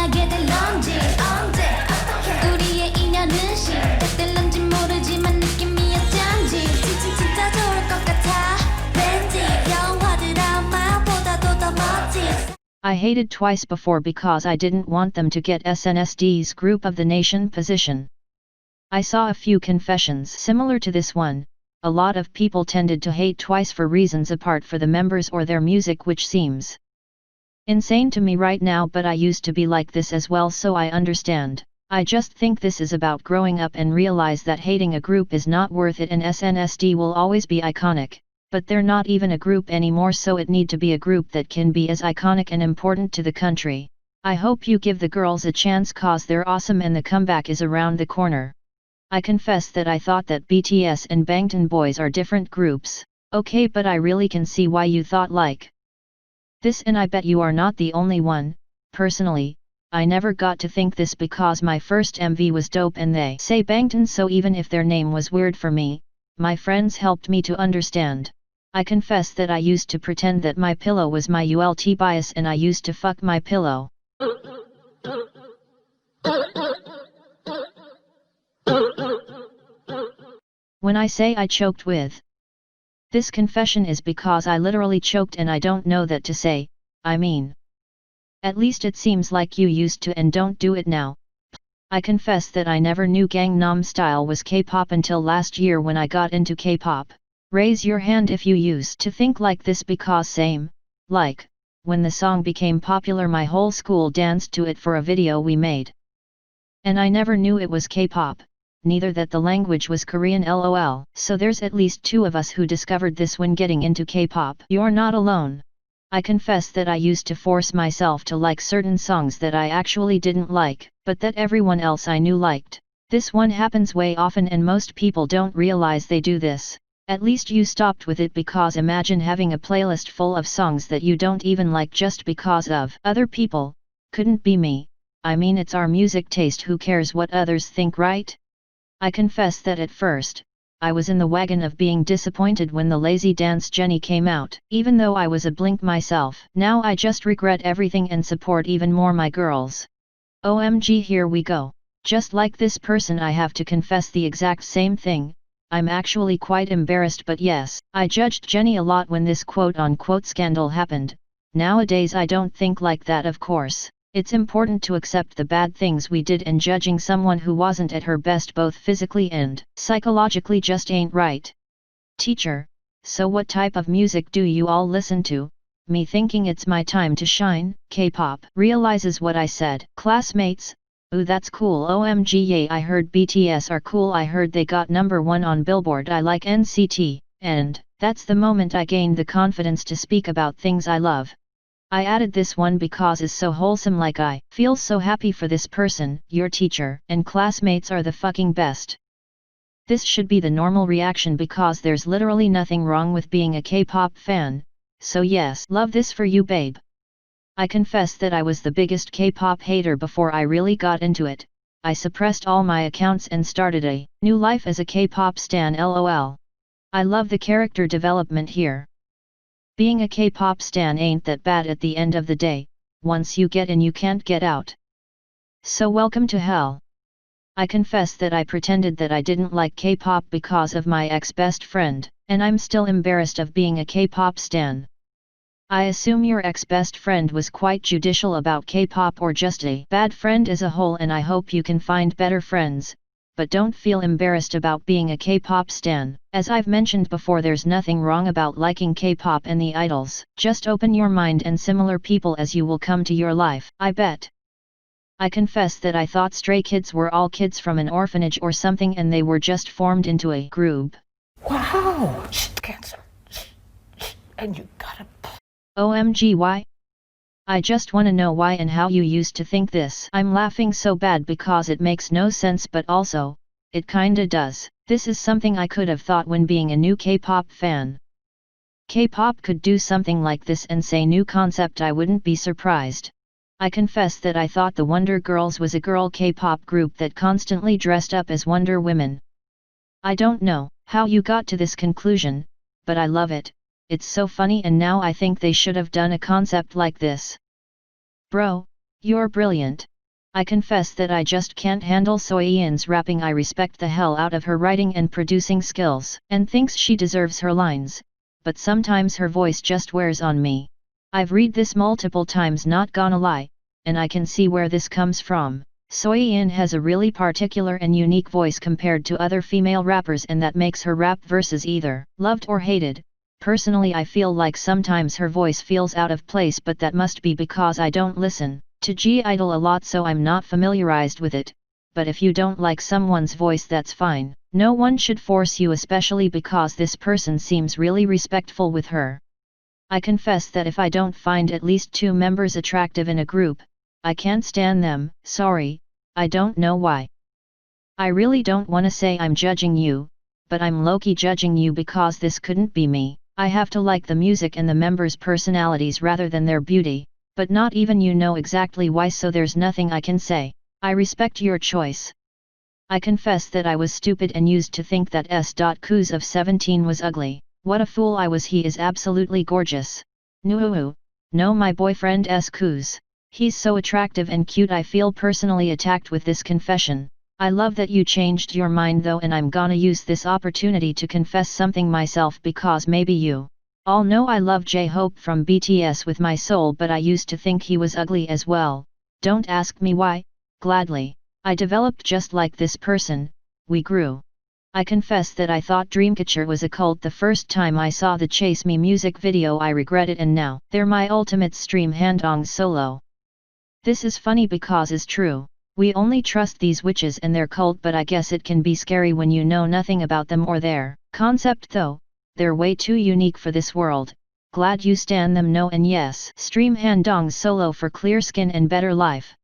떠나게 될런지 언제 어떻게 우리의 인연은 시작될런지 모르지만 느낌이 어쩐지 진짜 좋을 것 같아 왠지 영화 드라마보다도 더 멋진 I hated twice before because I didn't want them to get SNSD group of the nation position. I saw a few confessions similar to this one. A lot of people tended to hate twice for reasons apart for the members or their music, which seems insane to me right now, but I used to be like this as well, so I understand. I just think this is about growing up and realize that hating a group is not worth it, and SNSD will always be iconic. But they're not even a group anymore, so it need to be a group that can be as iconic and important to the country. I hope you give the girls a chance cause they're awesome and the comeback is around the corner. I confess that I thought that BTS and Bangtan Boys are different groups. Okay, but I really can see why you thought like this, and I bet you are not the only one. Personally, I never got to think this because my first MV was dope and they say Bangtan, so even if their name was weird for me, my friends helped me to understand. I confess that I used to pretend that my pillow was my ULT bias and I used to fuck my pillow. When I say I choked with this confession is because I literally choked, and I don't know that to say, I mean. At least it seems like you used to and don't do it now. I confess that I never knew Gangnam Style was K-pop until last year when I got into K-pop. Raise your hand if you used to think like this, because same, like, when the song became popular my whole school danced to it for a video we made. And I never knew it was K-pop, neither that the language was Korean, lol. So there's at least 2 of us who discovered this when getting into K-pop. You're not alone. I confess that I used to force myself to like certain songs that I actually didn't like, but that everyone else I knew liked. This one happens way often and most people don't realize they do this. At least you stopped with it, because imagine having a playlist full of songs that you don't even like just because of other people. Couldn't be me. I mean, it's our music taste, who cares what others think, right? I confess that at first, I was in the wagon of being disappointed when the Lazy Dance Jennie came out, even though I was a Blink myself. Now I just regret everything and support even more my girls. OMG, here we go. Just like this person, I have to confess the exact same thing. I'm actually quite embarrassed, but yes, I judged Jennie a lot when this quote-unquote scandal happened. Nowadays I don't think like that, of course. It's important to accept the bad things we did, and judging someone who wasn't at her best both physically and psychologically just ain't right. Teacher, so what type of music do you all listen to? Me thinking it's my time to shine. K-pop. Realizes what I said. Classmates, ooh, that's cool. OMG, yay, I heard BTS are cool. I heard they got #1 on Billboard. I like NCT. And that's the moment I gained the confidence to speak about things I love. I added this one because it's so wholesome, like I feel so happy for this person. Your teacher and classmates are the fucking best. This should be the normal reaction because there's literally nothing wrong with being a K-pop fan. So yes, love this for you, babe. I confess that I was the biggest K-pop hater before I really got into it. I suppressed all my accounts and started a new life as a K-pop stan, lol. I love the character development here. Being a K-pop stan ain't that bad at the end of the day. Once you get in, you can't get out. So welcome to hell. I confess that I pretended that I didn't like K-pop because of my ex-best friend, and I'm still embarrassed of being a K-pop stan. I assume your ex-best friend was quite judicial about K-pop, or just a bad friend as a whole, and I hope you can find better friends. But don't feel embarrassed about being a K-pop stan. As I've mentioned before, there's nothing wrong about liking K-pop and the idols. Just open your mind and similar people as you will come to your life, I bet. I confess that I thought Stray Kids were all kids from an orphanage or something, and they were just formed into a group. Wow! Cancer. And you gotta... OMG, why? I just wanna know why and how you used to think this. I'm laughing so bad because it makes no sense, but also, it kinda does. This is something I could have thought when being a new K-pop fan. K-pop could do something like this and say new concept, I wouldn't be surprised. I confess that I thought the Wonder Girls was a girl K-pop group that constantly dressed up as Wonder Women. I don't know how you got to this conclusion, but I love it. It's so funny, and now I think they should have done a concept like this. Bro, you're brilliant. I confess that I just can't handle Soyeon's rapping. I respect the hell out of her writing and producing skills, and thinks she deserves her lines, but sometimes her voice just wears on me. I've read this multiple times, not gonna lie, and I can see where this comes from. Soyeon has a really particular and unique voice compared to other female rappers, and that makes her rap verses either loved or hated. Personally, I feel like sometimes her voice feels out of place, but that must be because I don't listen to G-Idol a lot, so I'm not familiarized with it. But if you don't like someone's voice, that's fine. No one should force you, especially because this person seems really respectful with her. I confess that if I don't find at least 2 members attractive in a group, I can't stand them. Sorry, I don't know why. I really don't wanna say I'm judging you, but I'm low-key judging you because this couldn't be me. I have to like the music and the members' personalities rather than their beauty, but not even you know exactly why, so there's nothing I can say. I respect your choice. I confess that I was stupid and used to think that S.Kuz of 17 was ugly. What a fool I was. He is absolutely gorgeous. No, my boyfriend S.Kuz. He's so attractive and cute. I feel personally attacked with this confession. I love that you changed your mind though, and I'm gonna use this opportunity to confess something myself, because maybe you all know I love J-Hope from BTS with my soul, but I used to think he was ugly as well. Don't ask me why. Gladly. I developed just like this person. We grew. I confess that I thought dreamcatcher was a cult the first time I saw the Chase Me music video. I regret it, and now they're my ultimate stream handong solo. This is funny because it's true. We only trust these witches and their cult, but I guess it can be scary when you know nothing about them or their concept though. They're way too unique for this world. Glad you stan them. No and yes. Stream handong solo for clear skin and better life.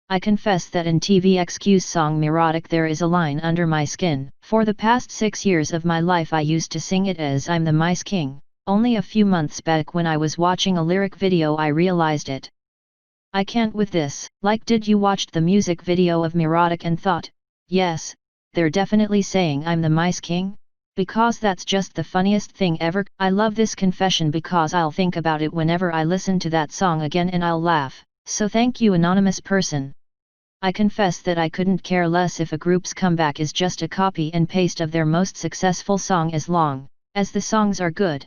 I confess that in TVXQ's song Mirotic there is a line, under my skin. For the past 6 years of my life I used to sing it as I'm the mice king. Only a few months back when I was watching a lyric video I realized it. I can't with this. Like, did you watch the music video of Mirotic and thought, yes, they're definitely saying I'm the mice king? Because that's just the funniest thing ever. I love this confession because I'll think about it whenever I listen to that song again and I'll laugh. So thank you, anonymous person. I confess that I couldn't care less if a group's comeback is just a copy and paste of their most successful song, as long as the songs are good.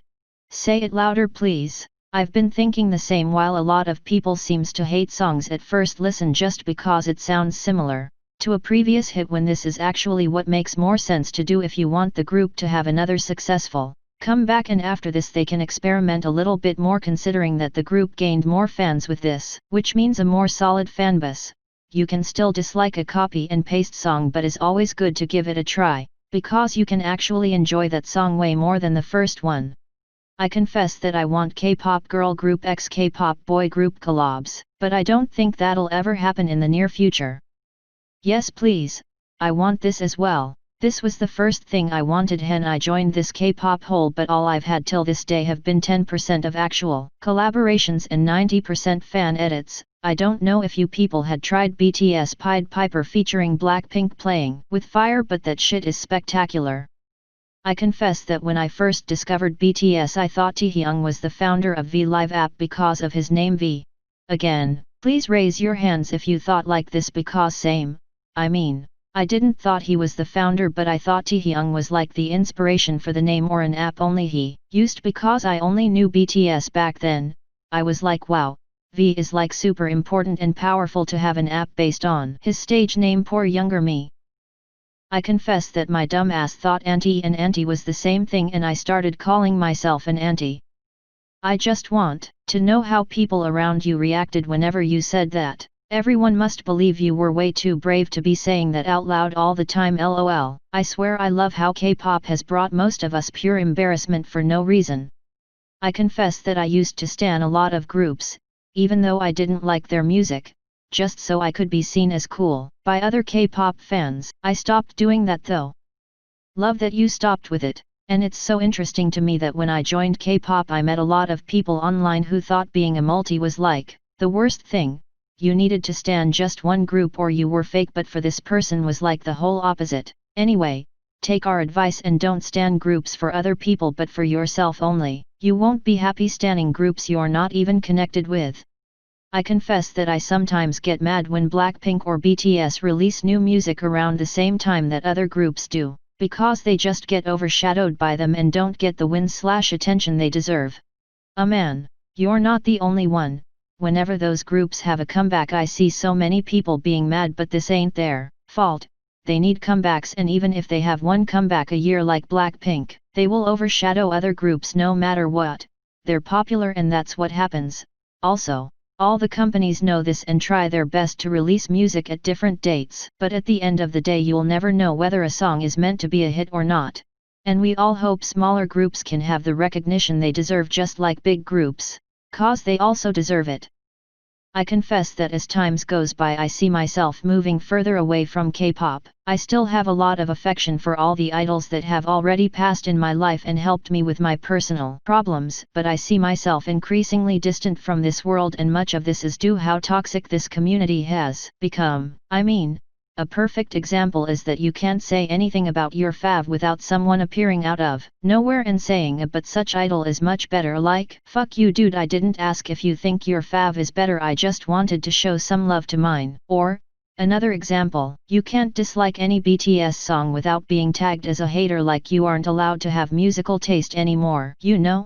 Say it louder please. I've been thinking the same. While a lot of people seems to hate songs at first listen just because it sounds similar to a previous hit, when this is actually what makes more sense to do if you want the group to have another successful comeback, and after this they can experiment a little bit more, considering that the group gained more fans with this, which means a more solid fanbase. You can still dislike a copy and paste song, but it's always good to give it a try, because you can actually enjoy that song way more than the first one. I confess that I want K-pop girl group x K-pop boy group collabs, but I don't think that'll ever happen in the near future. Yes please, I want this as well. This was the first thing I wanted when I joined this K-pop hole, but all I've had till this day have been 10% of actual collaborations and 90% fan edits. I don't know if you people had tried BTS Pied Piper featuring Blackpink playing with fire, but that shit is spectacular. I confess that when I first discovered BTS I thought Taeyeon was the founder of V Live app because of his name V. Again, please raise your hands if you thought like this, because same. I mean, I didn't thought he was the founder, but I thought Taeyeon was like the inspiration for the name, or an app only he used, because I only knew BTS back then. I was like, wow, V is like super important and powerful to have an app based on his stage name. Poor younger me. I confess that my dumb ass thought auntie and auntie was the same thing, and I started calling myself an auntie. I just want to know how people around you reacted whenever you said that. Everyone must believe you were way too brave to be saying that out loud all the time. LOL. I swear I love how K-pop has brought most of us pure embarrassment for no reason. I confess that I used to stan a lot of groups, even though I didn't like their music, just so I could be seen as cool by other K-pop fans. I stopped doing that though. Love that you stopped with it, and it's so interesting to me that when I joined K-pop I met a lot of people online who thought being a multi was like the worst thing. You needed to stan just one group or you were fake, but for this person was like the whole opposite. Anyway, take our advice and don't stan groups for other people but for yourself only. You won't be happy stanning groups you're not even connected with. I confess that I sometimes get mad when Blackpink or BTS release new music around the same time that other groups do, because they just get overshadowed by them and don't get the win/attention they deserve. Man, you're not the only one. Whenever those groups have a comeback I see so many people being mad, but this ain't their fault. They need comebacks, and even if they have one comeback a year like Blackpink, they will overshadow other groups no matter what. They're popular and that's what happens. Also, all the companies know this and try their best to release music at different dates. But at the end of the day you'll never know whether a song is meant to be a hit or not. And we all hope smaller groups can have the recognition they deserve just like big groups, cause they also deserve it. I confess that as times goes by I see myself moving further away from K-pop. I still have a lot of affection for all the idols that have already passed in my life and helped me with my personal problems, but I see myself increasingly distant from this world, and much of this is due how toxic this community has become. A perfect example is that you can't say anything about your fav without someone appearing out of nowhere and saying, but such idol is much better, like, fuck you dude, I didn't ask if you think your fav is better, I just wanted to show some love to mine. Or, another example, you can't dislike any BTS song without being tagged as a hater, like you aren't allowed to have musical taste anymore, you know?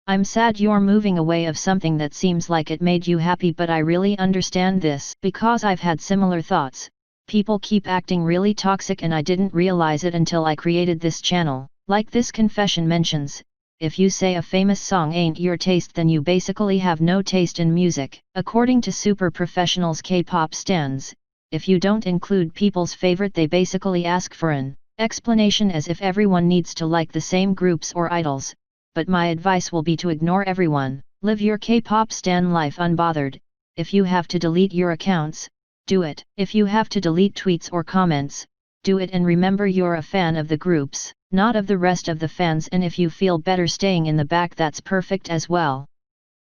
I'm sad you're moving away of something that seems like it made you happy, but I really understand this, because I've had similar thoughts. People keep acting really toxic and I didn't realize it until I created this channel. Like this confession mentions, if you say a famous song ain't your taste then you basically have no taste in music. According to super professionals K-pop stans, if you don't include people's favorite they basically ask for an explanation as if everyone needs to like the same groups or idols. But my advice will be to ignore everyone, live your K-pop stan life unbothered. If you have to delete your accounts, do it. If you have to delete tweets or comments, do it, and remember you're a fan of the groups, not of the rest of the fans, and if you feel better staying in the back that's perfect as well.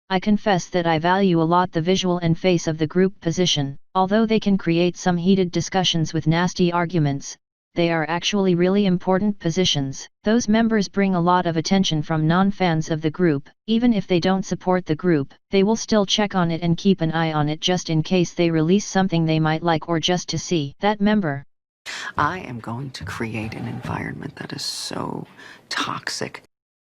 I confess that I value a lot the visual and face of the group position, although they can create some heated discussions with nasty arguments. They are actually really important positions. Those members bring a lot of attention from non-fans of the group. Even if they don't support the group, they will still check on it and keep an eye on it just in case they release something they might like, or just to see that member. I am going to create an environment that is so toxic.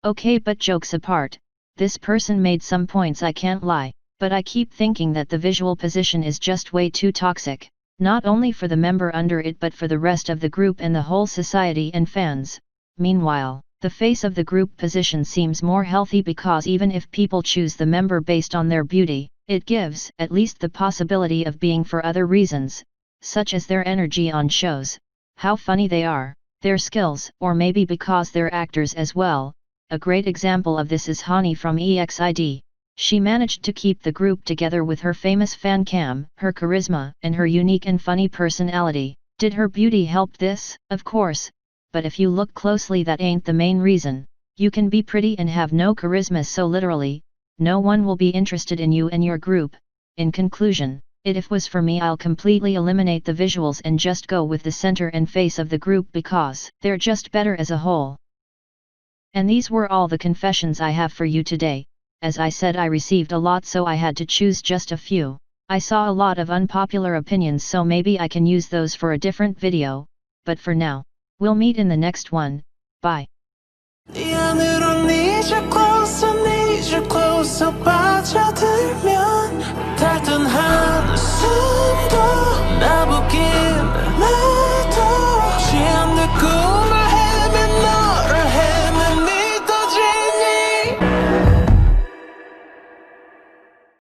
Okay, but jokes apart, this person made some points, I can't lie, but I keep thinking that the visual position is just way too toxic. Not only for the member under it but for the rest of the group and the whole society and fans. Meanwhile, the face of the group position seems more healthy, because even if people choose the member based on their beauty, it gives at least the possibility of being for other reasons, such as their energy on shows, how funny they are, their skills, or maybe because they're actors as well. A great example of this is Hani from EXID. She managed to keep the group together with her famous fan cam, her charisma, and her unique and funny personality. Did her beauty help this? Of course, but if you look closely that ain't the main reason. You can be pretty and have no charisma, so literally, no one will be interested in you and your group. In conclusion, if was for me I'll completely eliminate the visuals and just go with the center and face of the group because they're just better as a whole. And these were all the confessions I have for you today. As I said, I received a lot, so I had to choose just a few. I saw a lot of unpopular opinions, so maybe I can use those for a different video, but for now, we'll meet in the next one. Bye. 네 안으로 네 closer 빠져들면 닿던 한숨도